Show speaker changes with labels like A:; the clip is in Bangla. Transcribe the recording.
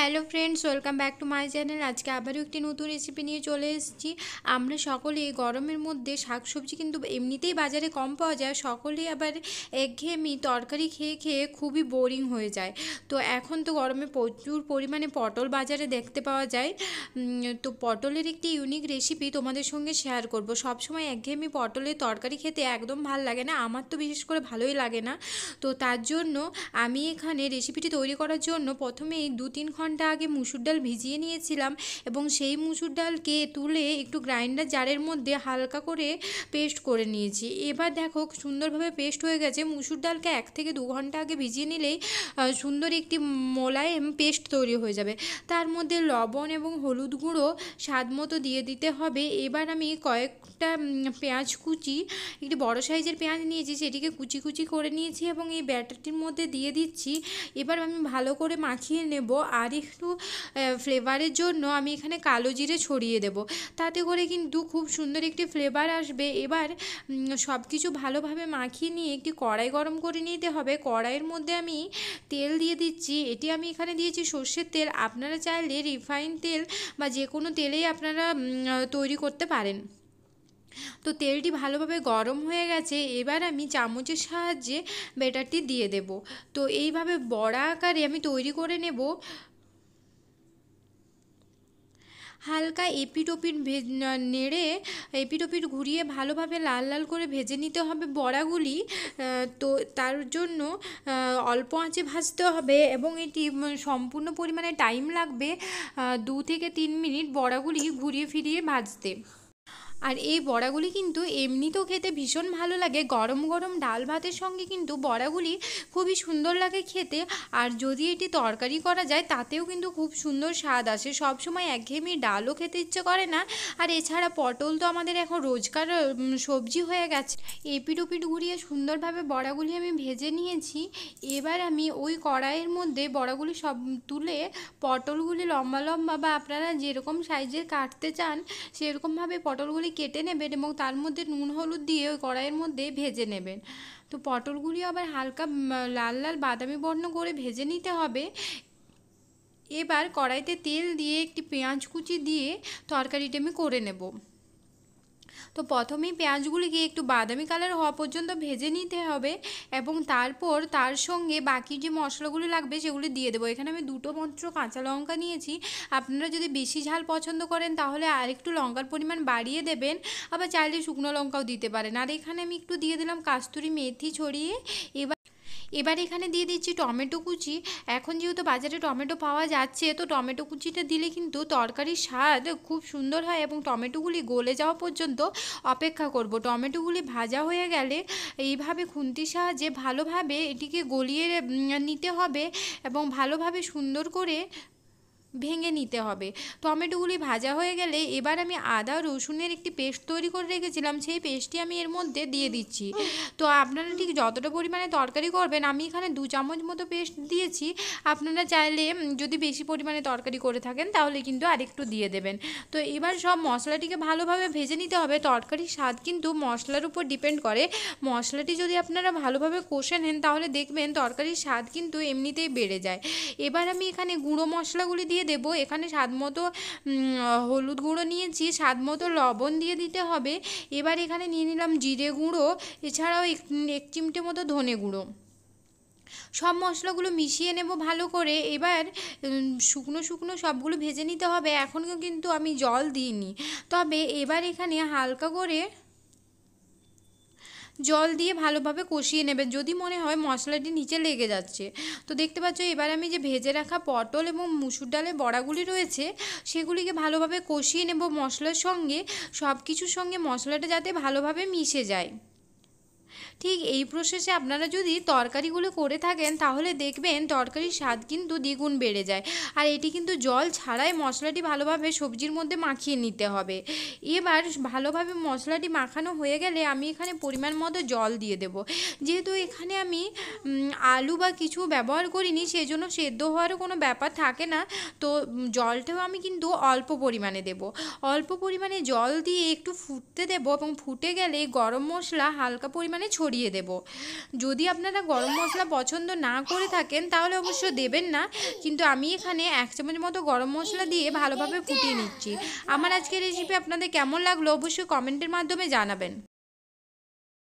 A: Hello friends, welcome back to my channel. আজকে আবারও একটি নতুন রেসিপি নিয়ে চলে এসেছি। আমরা সকলে গরমের মধ্যে শাকসবজি কিন্তু এমনিতেই বাজারে কম পাওয়া যায়, সকলেই আবার একঘেয়েমি তরকারি খেয়ে খেয়ে খুবই বোরিং হয়ে যায়। তো এখন তো গরমে প্রচুর পরিমাণে পটল বাজারে দেখতে পাওয়া যায়। তো পটলের একটি ইউনিক রেসিপি তোমাদের সঙ্গে শেয়ার করব। সবসময় একঘেয়েমি পটলের তরকারি খেতে একদম ভাল লাগে না, আমার তো বিশেষ করে ভালোই লাগে না। তো তার জন্য আমি এখানে রেসিপিটি তৈরি করার জন্য প্রথমেই 2-3 ঘন্টা আগে মুসুর ডাল ভিজিয়ে নিয়েছিলাম এবং সেই মুসুর ডালকে তুলে একটু গ্রাইন্ডার জারের মধ্যে হালকা করে পেস্ট করে নিয়েছি। এবার দেখো সুন্দরভাবে পেস্ট হয়ে গেছে। মুসুর ডালকে 1 থেকে 2 ঘন্টা আগে ভিজিয়ে নিলেই সুন্দর একটি মোলায়েম পেস্ট তৈরি হয়ে যাবে। তার মধ্যে লবণ এবং হলুদ গুঁড়ো স্বাদ মতো দিয়ে দিতে হবে। এবার আমি কয়েকটা পেঁয়াজ কুচি, একটি বড় সাইজের পেঁয়াজ নিয়েছি, সেটিকে কুচি কুচি করে নিয়েছি এবং এই ব্যাটারটির মধ্যে দিয়ে দিচ্ছি। এবার আমি ভালো করে মাখিয়ে নেব। আর একটু ফ্লেভারের জন্য আমি এখানে কালো জিরে ছড়িয়ে দেব, তাতে করে কিন্তু খুব সুন্দর একটি ফ্লেভার আসবে। এবার সব কিছু ভালোভাবে মাখিয়ে নিয়ে একটি কড়াই গরম করে নিতে হবে। কড়াইয়ের মধ্যে আমি তেল দিয়ে দিচ্ছি। এটি আমি এখানে দিয়েছি সর্ষের তেল, আপনারা চাইলে রিফাইন তেল বা যে কোনো তেলেই আপনারা তৈরি করতে পারেন। তো তেলটি ভালোভাবে গরম হয়ে গেছে। এবার আমি চামচের সাহায্যে ব্যাটারটি দিয়ে দেব। তো এইভাবে বড়া আকারে আমি তৈরি করে নেব। হালকা এপিট ওপিট নেড়ে এপিট ওপিট ঘুরিয়ে ভালোভাবে লাল লাল করে ভেজে নিতে হবে বড়াগুলি। তো তার জন্য অল্প আঁচে ভাজতে হবে এবং এটি সম্পূর্ণ পরিমাণে টাইম লাগবে 2 থেকে 3 মিনিট বড়াগুলি ঘুরিয়ে ফিরিয়ে ভাজতে। আর এই বড়াগুলি কিন্তু এমনিতেও খেতে ভীষণ ভালো লাগে, গরম গরম ডাল ভাতের সঙ্গে কিন্তু বড়াগুলি খুবই সুন্দর লাগে খেতে। আর যদি এটি তরকারি করা যায় তাতেও কিন্তু খুব সুন্দর স্বাদ আসে। সবসময় একঘেয়েমি ডালও খেতে ইচ্ছে করে না। আর এছাড়া পটল তো আমাদের এখন রোজকার সবজি হয়ে গেছে। এপিট ওপিট ঘুরিয়ে সুন্দরভাবে বড়াগুলি আমি ভেজে নিয়েছি। এবার আমি ওই কড়াইয়ের মধ্যে বড়াগুলি সব তুলে পটলগুলি লম্বা লম্বা বা আপনারা যেরকম সাইজের কাটতে চান সেরকমভাবে পটলগুলি কেটে নেবেন এবং তার মধ্যে নুন হলুদ দিয়ে ওই কড়াইয়ের মধ্যে ভেজে নেবেন। তো পটলগুলি আবার হালকা লাল লাল বাদামি বর্ণ করে ভেজে নিতে হবে। এবার কড়াইতে তেল দিয়ে একটি পেঁয়াজ কুচি দিয়ে তরকারিটা আমি করে নেব। তো প্রথমেই পেঁয়াজগুলিকে একটু বাদামি কালার হওয়া পর্যন্ত ভেজে নিতে হবে এবং তারপর তার সঙ্গে বাকি যে মশলাগুলি লাগবে সেগুলি দিয়ে দেবো। এখানে আমি 2টো মাত্র কাঁচা লঙ্কা নিয়েছি। আপনারা যদি বেশি ঝাল পছন্দ করেন তাহলে আরেকটু লঙ্কার পরিমাণ বাড়িয়ে দেবেন, আবার চাইলে শুকনো লঙ্কাও দিতে পারেন। আর এখানে আমি একটু দিয়ে দিলাম কাস্তুরি মেথি ছড়িয়ে। এবার এখানে দিয়ে দিচ্ছি টমেটো কুচি। এখন যেহেতু বাজারে টমেটো পাওয়া যাচ্ছে, তো টমেটো কুচিটা দিলে কিন্তু তরকারির স্বাদ খুব সুন্দর হয় এবং টমেটোগুলি গলে যাওয়া পর্যন্ত অপেক্ষা করব। টমেটোগুলি ভাজা হয়ে গেলে এইভাবে খুন্তির সাহায্যে ভালোভাবে এটিকে গলিয়ে নিতে হবে এবং ভালোভাবে সুন্দর করে ভেঙে নিতে হবে। টমেটোগুলি ভাজা হয়ে গেলে এবার আমি আদা রসুনের একটি পেস্ট তৈরি করে রেখেছিলাম, সেই পেস্টটি আমি এর মধ্যে দিয়ে দিচ্ছি। তো আপনারা ঠিক যতটা পরিমাণে তরকারি করবেন, আমি এখানে 2 চামচ মতো পেস্ট দিয়েছি। আপনারা চাইলে যদি বেশি পরিমাণে তরকারি করে থাকেন তাহলে কিন্তু আরেকটু দিয়ে দেবেন। তো এবার সব মশলাটিকে ভালোভাবে ভেজে নিতে হবে। তরকারির স্বাদ কিন্তু মশলার উপর ডিপেন্ড করে। মশলাটি যদি আপনারা ভালোভাবে কষে নেন তাহলে দেখবেন তরকারির স্বাদ কিন্তু এমনিতেই বেড়ে যায়। এবার আমি এখানে গুঁড়ো মশলাগুলি দিয়ে দেবো। এখানে স্বাদ মতো হলুদ গুঁড়ো নিয়েছি, স্বাদ মতো লবণ দিয়ে দিতে হবে। এবার এখানে নিয়ে নিলাম জিরে গুঁড়ো, এছাড়াও 1 চিমটে মতো ধনে গুঁড়ো। সব মশলাগুলো মিশিয়ে নেব ভালো করে। এবার শুকনো শুকনো সবগুলো ভেজে নিতে হবে। এখনও কিন্তু আমি জল দিইনি, তবে এবার এখানে হালকা করে জল দিয়ে ভালোভাবে কষিয়ে নেবেন যদি মনে হয় মশলাটি নিচে লেগে যাচ্ছে। তো দেখতে পাচ্ছ এবার আমি যে ভেজে রাখা পটল এবং মুসুর ডালের বড়াগুলি রয়েছে সেগুলিকে ভালোভাবে কষিয়ে নেব মশলার সঙ্গে। সব কিছুর সঙ্গে মশলাটা যাতে ভালোভাবে মিশে যায়। ঠিক এই প্রসেসে আপনারা যদি তরকারিগুলো করে থাকেন তাহলে দেখবেন তরকারির স্বাদ কিন্তু দ্বিগুণ বেড়ে যায়। আর এটি কিন্তু জল ছাড়াই মশলাটি ভালোভাবে সবজির মধ্যে মাখিয়ে নিতে হবে। এবার ভালোভাবে মশলাটি মাখানো হয়ে গেলে আমি এখানে পরিমাণ মতো জল দিয়ে দেব। যেহেতু এখানে আমি আলু বা কিছু ব্যবহার করিনি, সেজন্য সেদ্ধ হওয়ারও কোনো ব্যাপার থাকে না। তো জলটাও আমি কিন্তু অল্প পরিমাণে দেব। অল্প পরিমাণে জল দিয়ে একটু ফুটতে দেব এবং ফুটে গেলে গরম মশলা হালকা পরিমাণে ছড়িয়ে ছড়িয়ে দেব। যদি আপনারা গরম মশলা পছন্দ না করে থাকেন তাহলে অবশ্য দেবেন না, কিন্তু আমি এখানে 1 চামচ মতো গরম মশলা দিয়ে ভালোভাবে ফুটিয়ে নিচ্ছি। আমার আজকের রেসিপি আপনাদের কেমন লাগলো অবশ্যই কমেন্টের মাধ্যমে জানাবেন।